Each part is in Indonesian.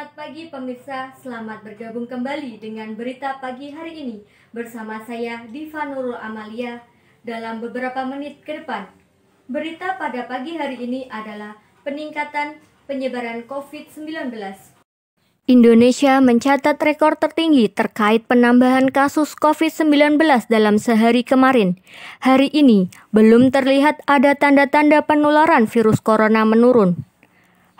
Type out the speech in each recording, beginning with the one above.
Selamat pagi pemirsa, selamat bergabung kembali dengan berita pagi hari ini bersama saya Diva Nurul Amalia dalam beberapa menit ke depan. Berita pada pagi hari ini adalah peningkatan penyebaran COVID-19. Indonesia mencatat rekor tertinggi terkait penambahan kasus COVID-19 dalam sehari kemarin. Hari ini belum terlihat ada tanda-tanda penularan virus corona menurun.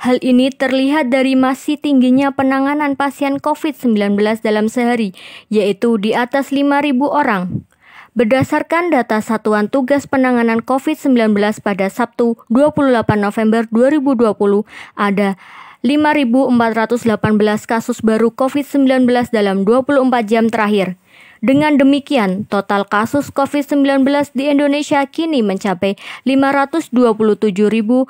Hal ini terlihat dari masih tingginya penanganan pasien COVID-19 dalam sehari, yaitu di atas 5.000 orang. Berdasarkan data Satuan Tugas Penanganan COVID-19 pada Sabtu 28 November 2020, ada 5.418 kasus baru COVID-19 dalam 24 jam terakhir. Dengan demikian, total kasus COVID-19 di Indonesia kini mencapai 527.999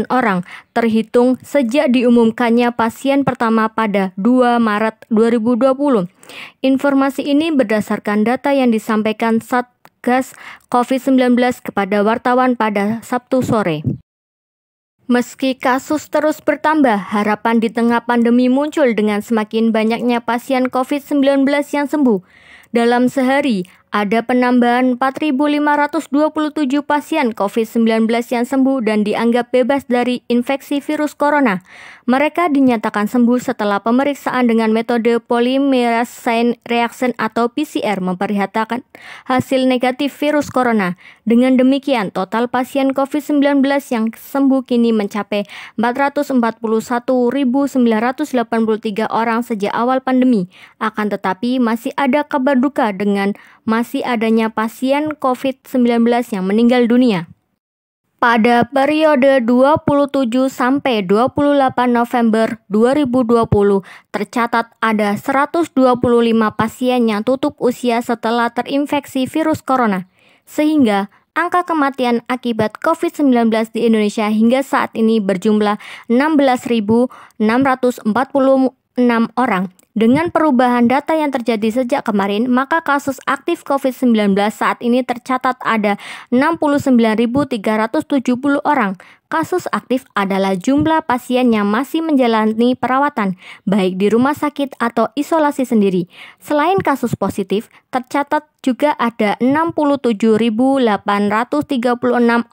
orang, terhitung sejak diumumkannya pasien pertama pada 2 Maret 2020. Informasi ini berdasarkan data yang disampaikan Satgas COVID-19 kepada wartawan pada Sabtu sore. Meski kasus terus bertambah, harapan di tengah pandemi muncul dengan semakin banyaknya pasien COVID-19 yang sembuh. Dalam sehari, ada penambahan 4.527 pasien COVID-19 yang sembuh dan dianggap bebas dari infeksi virus corona. Mereka dinyatakan sembuh setelah pemeriksaan dengan metode polymerase chain reaction atau PCR memperlihatkan hasil negatif virus corona. Dengan demikian, total pasien COVID-19 yang sembuh kini mencapai 441.983 orang sejak awal pandemi. Akan tetapi, masih ada kabar duka dengan masih adanya pasien COVID-19 yang meninggal dunia. Pada periode 27 sampai 28 November 2020, tercatat ada 125 pasien yang tutup usia setelah terinfeksi virus corona, sehingga angka kematian akibat COVID-19 di Indonesia hingga saat ini berjumlah 16.646 orang. Dengan perubahan data yang terjadi sejak kemarin, maka kasus aktif COVID-19 saat ini tercatat ada 69.370 orang. Kasus aktif adalah jumlah pasien yang masih menjalani perawatan, baik di rumah sakit atau isolasi sendiri. Selain kasus positif, tercatat juga ada 67.836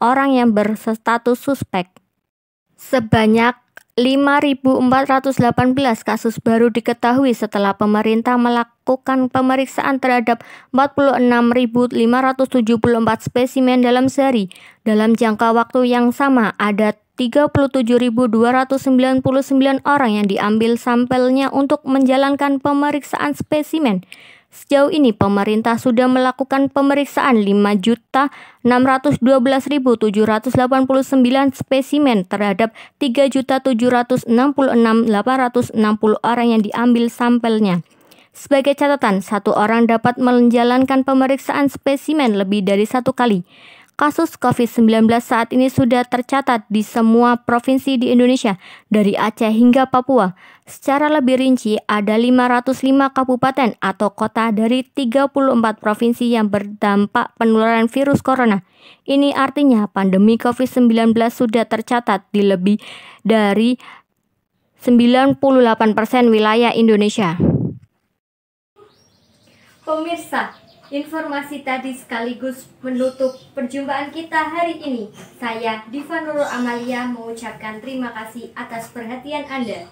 orang yang berstatus suspek. Sebanyak 5.418 kasus baru diketahui setelah pemerintah melakukan pemeriksaan terhadap 46.574 spesimen dalam sehari. Dalam jangka waktu yang sama, ada 37.299 orang yang diambil sampelnya untuk menjalankan pemeriksaan spesimen. Sejauh ini pemerintah sudah melakukan pemeriksaan 5.612.789 spesimen terhadap 3.766.860 orang yang diambil sampelnya. Sebagai catatan, satu orang dapat menjalankan pemeriksaan spesimen lebih dari satu kali. Kasus COVID-19 saat ini sudah tercatat di semua provinsi di Indonesia, dari Aceh hingga Papua. Secara lebih rinci, ada 505 kabupaten atau kota dari 34 provinsi yang berdampak penularan virus corona. Ini artinya pandemi COVID-19 sudah tercatat di lebih dari 98% wilayah Indonesia. Pemirsa, informasi tadi sekaligus menutup perjumpaan kita hari ini. Saya Diva Nurul Amalia mengucapkan terima kasih atas perhatian Anda.